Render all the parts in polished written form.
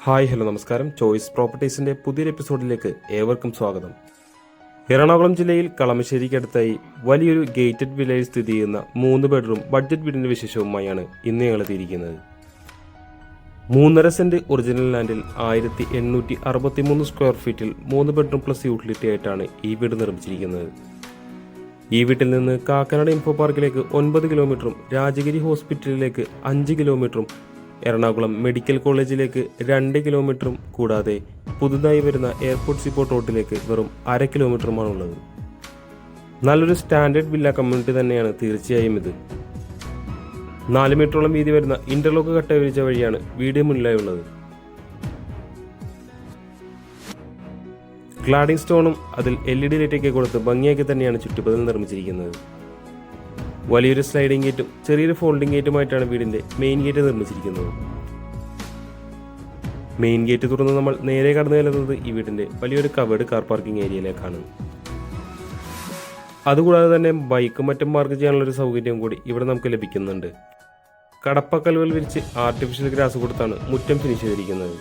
Hi hello നമസ്കാരം. Choice പ്രോപ്പർട്ടീസിന്റെ പുതിയൊരു എപ്പിസോഡിലേക്ക് ഏവർക്കും സ്വാഗതം. എറണാകുളം ജില്ലയിൽ കളമശ്ശേരിക്കടുത്തായി വലിയൊരു ഗേറ്റഡ് വില്ലയിൽ സ്ഥിതി ചെയ്യുന്ന 3 ബെഡ്റൂം ബഡ്ജറ്റ് വീടിന്റെ വിശേഷവുമായാണ് ഇന്ന് ഞങ്ങൾ എത്തിയിരിക്കുന്നത്. 3.5 സെന്റ് ഒറിജിനൽ ലാൻഡിൽ 1863 സ്ക്വയർ ഫീറ്റിൽ 3 ബെഡ്റൂം പ്ലസ് യൂട്ടിലിറ്റി ആയിട്ടാണ് ഈ വീട് നിർമ്മിച്ചിരിക്കുന്നത്. ഈ വീട്ടിൽ നിന്ന് കാക്കനാട് ഇൻഫോ പാർക്കിലേക്ക് 9 കിലോമീറ്ററും രാജഗിരി ഹോസ്പിറ്റലിലേക്ക് 5 കിലോമീറ്ററും എറണാകുളം മെഡിക്കൽ കോളേജിലേക്ക് 2 കിലോമീറ്ററും കൂടാതെ പുതുതായി വരുന്ന എയർപോർട്ട് സീപോർട്ട് റോഡിലേക്ക് വെറും 1/2 കിലോമീറ്ററുമാണുള്ളത്. നല്ലൊരു സ്റ്റാൻഡേർഡ് വില്ല കമ്മ്യൂണിറ്റി തന്നെയാണ് തീർച്ചയായും ഇത്. 4 മീറ്ററോളം വീതി വരുന്ന ഇന്റർലോക്ക് കട്ട വിരിച്ച വഴിയാണ് വീട് മുന്നിലായുള്ളത്. ക്ലാഡിംഗ് സ്റ്റോണും അതിൽ LED ലൈറ്റൊക്കെ കൊടുത്ത് ഭംഗിയാക്കി തന്നെയാണ് ചുറ്റുപതിൽ നിർമ്മിച്ചിരിക്കുന്നത്. വലിയൊരു സ്ലൈഡിംഗ് ഗേറ്റും ചെറിയൊരു ഫോൾഡിംഗ് ഗേറ്റുമായിട്ടാണ് വീടിന്റെ മെയിൻ ഗേറ്റ് നിർമ്മിച്ചിരിക്കുന്നത്. മെയിൻ ഗേറ്റ് തുറന്ന് നമ്മൾ നേരെ കടന്നു ചെല്ലുന്നത് ഈ വീടിന്റെ വലിയൊരു കവേർഡ് കാർ പാർക്കിംഗ് ഏരിയയിലേക്കാണ്. അതുകൂടാതെ തന്നെ ബൈക്കും മറ്റും പാർക്ക് ചെയ്യാനുള്ള ഒരു സൗകര്യം കൂടി ഇവിടെ നമുക്ക് ലഭിക്കുന്നുണ്ട്. കടപ്പക്കല്ലുകൾ വിരിച്ച് ആർട്ടിഫിഷ്യൽ ഗ്രാസ് കൊടുത്താണ് മുറ്റം ഫിനിഷ് ചെയ്തിരിക്കുന്നത്.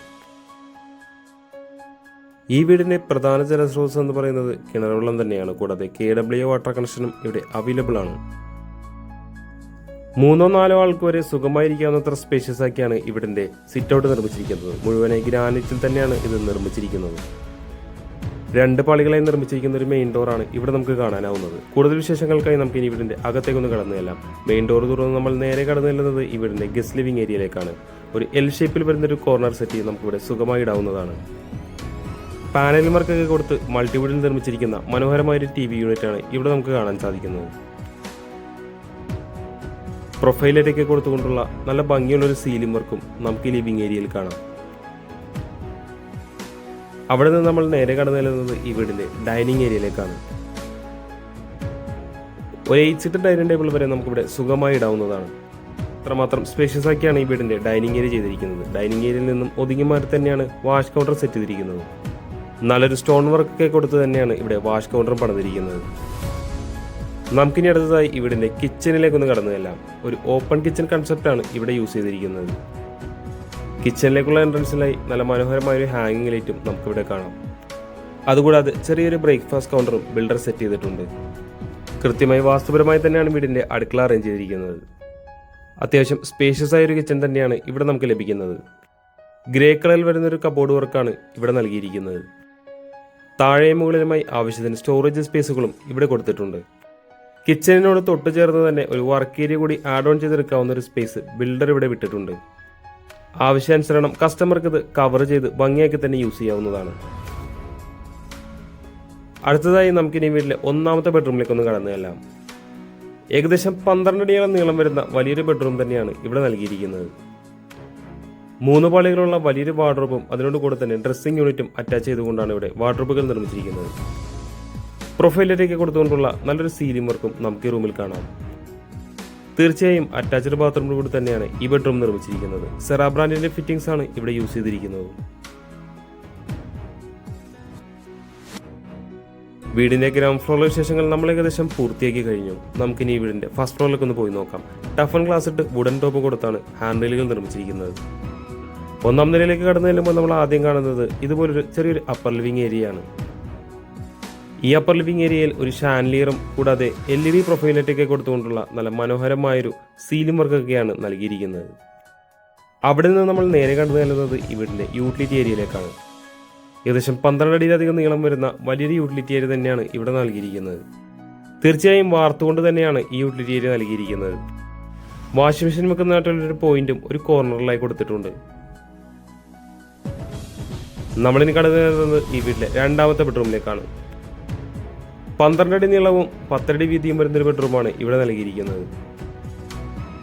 ഈ വീടിന്റെ പ്രധാന ജലസ്രോതസ് എന്ന് പറയുന്നത് കിണറുവെള്ളം തന്നെയാണ്. കൂടാതെ KWA വാട്ടർ കണക്ഷനും ഇവിടെ അവൈലബിൾ ആണ്. 3-4 ആൾക്ക് വരെ സുഖമായിരിക്കാവുന്നത്ര സ്പേഷ്യസ് ആക്കിയാണ് ഇവിടിന്റെ സിറ്റ് ഔട്ട് നിർമ്മിച്ചിരിക്കുന്നത്. മുഴുവനായി ഗ്രാനൈറ്റിൽ തന്നെയാണ് ഇത് നിർമ്മിച്ചിരിക്കുന്നത്. 2 പാളികളായി നിർമ്മിച്ചിരിക്കുന്ന ഒരു മെയിൻ ഡോറാണ് ഇവിടെ നമുക്ക് കാണാനാവുന്നത്. കൂടുതൽ വിശേഷങ്ങൾക്കായി നമുക്ക് ഇനി വീടിന്റെ അകത്തേക്കൊന്ന് കടന്നു ചെല്ലാം. മെയിൻ ഡോർ തുറന്ന് നമ്മൾ നേരെ കടന്നു ചെല്ലുന്നത് ഈ വീടിന്റെ ഗസ്റ്റ് ലിവിംഗ് ഏരിയയിലേക്കാണ്. ഒരു L ഷേപ്പിൽ വരുന്ന ഒരു കോർണർ സെറ്റ് നമുക്കിവിടെ സുഖമായി ഇടാവുന്നതാണ്. പാനൽ വർക്കൊക്കെ കൊടുത്ത് മൾട്ടിവുഡിൽ നിർമ്മിച്ചിരിക്കുന്ന മനോഹരമായ ഒരു TV യൂണിറ്റാണ് ഇവിടെ നമുക്ക് കാണാൻ സാധിക്കുന്നത്. പ്രൊഫൈലൊക്കെ കൊടുത്തുകൊണ്ടുള്ള നല്ല ഭംഗിയുള്ളൊരു സീലിംഗ് വർക്കും നമുക്ക് ഈ ലിവിംഗ് ഏരിയയിൽ കാണാം. അവിടെ നിന്ന് നമ്മൾ നേരെ കടന്നു ചെല്ലുന്നത് ഈ വീടിന്റെ ഡൈനിങ് ഏരിയയിലേക്കാണ്. ഒരു 8 സീറ്റർ ഡൈനിങ് ടേബിൾ വരെ നമുക്കിവിടെ സുഖമായി ഇടാവുന്നതാണ്. അത്രമാത്രം സ്പേഷ്യസ് ആക്കിയാണ് ഈ വീടിന്റെ ഡൈനിങ് ഏരിയ ചെയ്തിരിക്കുന്നത്. ഡൈനിങ് ഏരിയയിൽ നിന്നും ഒതുങ്ങി മാറി തന്നെയാണ് വാഷ് കൗണ്ടർ സെറ്റ് ചെയ്തിരിക്കുന്നത്. നല്ലൊരു സ്റ്റോൺ വർക്കൊക്കെ കൊടുത്ത് തന്നെയാണ് ഇവിടെ വാഷ് കൗണ്ടറും പണിതിരിക്കുന്നത്. നമുക്കിനി അടുത്തതായി ഇവിടിന്റെ കിച്ചണിലേക്കൊന്ന് കടന്നു ചെല്ലാം. ഒരു ഓപ്പൺ കിച്ചൺ കൺസെപ്റ്റാണ് ഇവിടെ യൂസ് ചെയ്തിരിക്കുന്നത്. കിച്ചണിലേക്കുള്ള എൻട്രൻസിലായി നല്ല മനോഹരമായ ഒരു ഹാങ്ങിങ് ലൈറ്റും നമുക്കിവിടെ കാണാം. അതുകൂടാതെ ചെറിയൊരു ബ്രേക്ക്ഫാസ്റ്റ് കൗണ്ടറും ബിൽഡർ സെറ്റ് ചെയ്തിട്ടുണ്ട്. കൃത്യമായി വാസ്തുപരമായി തന്നെയാണ് വീടിന്റെ അടുക്കള അറേഞ്ച് ചെയ്തിരിക്കുന്നത്. അത്യാവശ്യം സ്പേഷ്യസ് ആയ ഒരു കിച്ചൺ തന്നെയാണ് ഇവിടെ നമുക്ക് ലഭിക്കുന്നത്. ഗ്രേ കളറിൽ വരുന്നൊരു കബോർഡ് വർക്കാണ് ഇവിടെ നൽകിയിരിക്കുന്നത്. താഴെയും മുകളിലുമായി ആവശ്യത്തിന് സ്റ്റോറേജ് സ്പേസുകളും ഇവിടെ കൊടുത്തിട്ടുണ്ട്. കിച്ചണിനോട് തൊട്ട് ചേർന്ന് തന്നെ ഒരു വർക്ക് ഏരിയ കൂടി ആഡ് ഓൺ ചെയ്തെടുക്കാവുന്ന ഒരു സ്പേസ് ബിൽഡർ ഇവിടെ വിട്ടിട്ടുണ്ട്. ആവശ്യാനുസരണം കസ്റ്റമർക്ക് ഇത് കവർ ചെയ്ത് ഭംഗിയാക്കി തന്നെ യൂസ് ചെയ്യാവുന്നതാണ്. അടുത്തതായി നമുക്കിനി വീട്ടിലെ 1ാമത്തെ ബെഡ്റൂമിലേക്കൊന്ന് കടന്നു ചെല്ലാം. ഏകദേശം 12 അടിയോളം നീളം വരുന്ന വലിയൊരു ബെഡ്റൂം തന്നെയാണ് ഇവിടെ നൽകിയിരിക്കുന്നത്. 3 പാളികളുള്ള വലിയൊരു വാർഡ്രോബും അതിനോട് കൂടെ തന്നെ ഡ്രസ്സിംഗ് യൂണിറ്റും അറ്റാച്ച് ചെയ്തുകൊണ്ടാണ് ഇവിടെ വാർഡ്രോബുകൾ നിർമ്മിച്ചിരിക്കുന്നത്. പ്രൊഫൈലിലേക്ക് കൊടുത്തുകൊണ്ടുള്ള നല്ലൊരു സീലിംഗ് വർക്കും നമുക്ക് ഈ റൂമിൽ കാണാം. തീർച്ചയായും അറ്റാച്ച്ഡ് ബാത്റൂമിൽ കൂടി തന്നെയാണ് ഈ ബെഡ്റൂം നിർമ്മിച്ചിരിക്കുന്നത്. സെറാ ബ്രാൻഡിന്റെ ഫിറ്റിംഗ്സ് ആണ് ഇവിടെ യൂസ് ചെയ്തിരിക്കുന്നത്. വീടിന്റെ ഗ്രൗണ്ട് ഫ്ലോറിലെ വിശേഷങ്ങൾ നമ്മൾ ഏകദേശം പൂർത്തിയാക്കി കഴിഞ്ഞു. നമുക്കിനി ഈ വീടിന്റെ ഫസ്റ്റ് ഫ്ലോറിലേക്ക് ഒന്ന് പോയി നോക്കാം. ടഫൺ ഗ്ലാസ് ഇട്ട് വുഡൻ ടോപ്പ് കൊടുത്താണ് ഹാൻഡ് റെയിലുകൾ നിർമ്മിച്ചിരിക്കുന്നത്. 1ാം നിലയിലേക്ക് കടന്നു ചെല്ലുമ്പോൾ നമ്മൾ ആദ്യം കാണുന്നത് ഇതുപോലൊരു ചെറിയൊരു അപ്പർ ലിവിംഗ് ഏരിയയാണ്. ഈ അപ്പർ ലിവിംഗ് ഏരിയയിൽ ഒരു ഷാൻലിയറും കൂടാതെ LED പ്രൊഫൈലൊക്കെ കൊടുത്തുകൊണ്ടുള്ള നല്ല മനോഹരമായൊരു സീലിംഗ് വർക്കൊക്കെയാണ് നൽകിയിരിക്കുന്നത്. അവിടെ നിന്ന് നമ്മൾ നേരെ കടന്നു ചെല്ലുന്നത് ഈ വീടിന്റെ യൂട്ടിലിറ്റി ഏരിയയിലേക്കാണ്. ഏകദേശം 12 അടിയിലധികം നീളം വരുന്ന വലിയൊരു യൂട്ടിലിറ്റി ഏരിയ തന്നെയാണ് ഇവിടെ നൽകിയിരിക്കുന്നത്. തീർച്ചയായും വാർത്തുകൊണ്ട് തന്നെയാണ് ഈ യൂട്ടിലിറ്റി ഏരിയ നൽകിയിരിക്കുന്നത്. വാഷിംഗ് മെഷീൻ വെക്കുന്നതായിട്ടുള്ളൊരു പോയിന്റും ഒരു കോർണറിലായി കൊടുത്തിട്ടുണ്ട്. നമ്മളിനി കടന്നു ചെല്ലുന്നത് ഈ വീട്ടിലെ 2ാമത്തെ ബെഡ്റൂമിലേക്കാണ്. 12 അടി നീളവും 10 അടി വീതിയും വരുന്നൊരു ബെഡ്റൂമാണ് ഇവിടെ നൽകിയിരിക്കുന്നത്.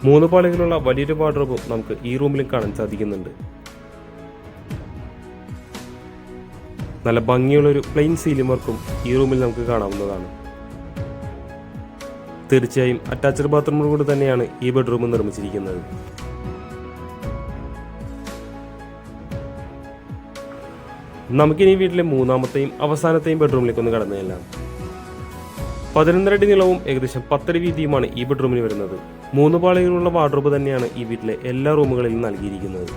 3 പാളികളുള്ള വലിയൊരു വാർഡ്രോബും നമുക്ക് ഈ റൂമിൽ കാണാൻ സാധിക്കുന്നുണ്ട്. നല്ല ഭംഗിയുള്ളൊരു പ്ലെയിൻ സീലിംഗ് വർക്കും ഈ റൂമിൽ നമുക്ക് കാണാവുന്നതാണ്. തീർച്ചയായും അറ്റാച്ച്ഡ് ബാത്റൂമിൽ കൂടി തന്നെയാണ് ഈ ബെഡ്റൂം നിർമ്മിച്ചിരിക്കുന്നത്. നമുക്കിനി വീട്ടിലെ 3ാമത്തെയും അവസാനത്തെയും ബെഡ്റൂമിലേക്കൊന്ന് കടന്നു ചെല്ലാം. 11 അടി നീളവും ഏകദേശം 10 അടി വീതിയുമാണ് ഈ ബെഡ്റൂമിന് വരുന്നത്. 3 പാളികളുള്ള വാർഡ്രോബ് തന്നെയാണ് ഈ വീട്ടിലെ എല്ലാ റൂമുകളിലും നൽകിയിരിക്കുന്നത്.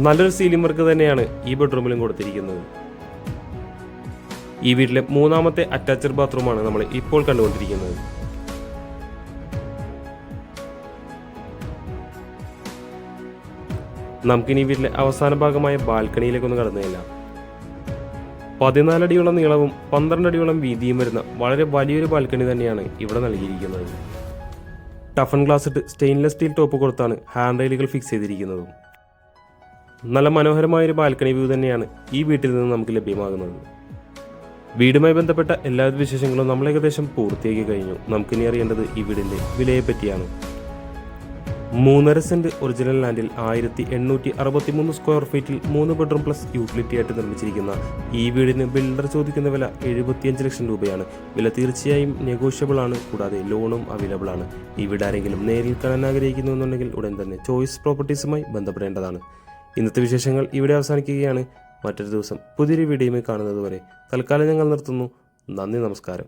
നല്ലൊരു സീലിംഗ് വർക്ക് തന്നെയാണ് ഈ ബെഡ്റൂമിലും കൊടുത്തിരിക്കുന്നത്. ഈ വീട്ടിലെ മൂന്നാമത്തെ അറ്റാച്ച്ഡ് ബാത്റൂമാണ് നമ്മൾ ഇപ്പോൾ കണ്ടുകൊണ്ടിരിക്കുന്നത്. നമുക്കിനി ഈ വീട്ടിലെ അവസാന ഭാഗമായ ബാൽക്കണിയിലേക്കൊന്ന് കടന്നുകയില്ല. 14 അടിയോളം നീളവും 12 അടിയോളം വീതിയും വരുന്ന വളരെ വലിയൊരു ബാൽക്കണി തന്നെയാണ് ഇവിടെ നൽകിയിരിക്കുന്നത്. ടഫൻ ഗ്ലാസ് ഇട്ട് സ്റ്റെയിൻലെസ് സ്റ്റീൽ ടോപ്പ് കൊടുത്താണ് ഹാൻഡ് റെയിലുകൾ ഫിക്സ് ചെയ്തിരിക്കുന്നത്. നല്ല മനോഹരമായൊരു ബാൽക്കണി വ്യൂ തന്നെയാണ് ഈ വീട്ടിൽ നിന്ന് നമുക്ക് ലഭ്യമാകുന്നത്. വീടുമായി ബന്ധപ്പെട്ട എല്ലാവിധ വിശേഷങ്ങളും നമ്മൾ ഏകദേശം പൂർത്തിയാക്കി കഴിഞ്ഞു. നമുക്കിനി അറിയേണ്ടത് ഈ വീടിൻ്റെ വിലയെ പറ്റിയാണ്. 3.5 സെന്റ് ഒറിജിനൽ ലാൻഡിൽ 1863 സ്ക്വയർ ഫീറ്റിൽ 3 ബെഡ്റൂം പ്ലസ് യൂട്ടിലിറ്റി ആയിട്ട് നിർമ്മിച്ചിരിക്കുന്ന ഈ വീടിന് ബിൽഡർ ചോദിക്കുന്ന വില 75 ലക്ഷം രൂപയാണ്. വില തീർച്ചയായും നെഗോഷ്യബിൾ ആണ്. കൂടാതെ ലോണും അവൈലബിൾ ആണ്. ഈ വീട് ആരെങ്കിലും നേരിൽ കാണാൻ ആഗ്രഹിക്കുന്നു എന്നുണ്ടെങ്കിൽ ഉടൻ തന്നെ ചോയ്സ് പ്രോപ്പർട്ടീസുമായി ബന്ധപ്പെടേണ്ടതാണ്. ഇന്നത്തെ വിശേഷങ്ങൾ ഇവിടെ അവസാനിക്കുകയാണ്. മറ്റൊരു ദിവസം പുതിയൊരു വീഡിയോയുമായി കാണുന്നത് വരെ തൽക്കാലം ഞങ്ങൾ നിർത്തുന്നു. നന്ദി, നമസ്കാരം.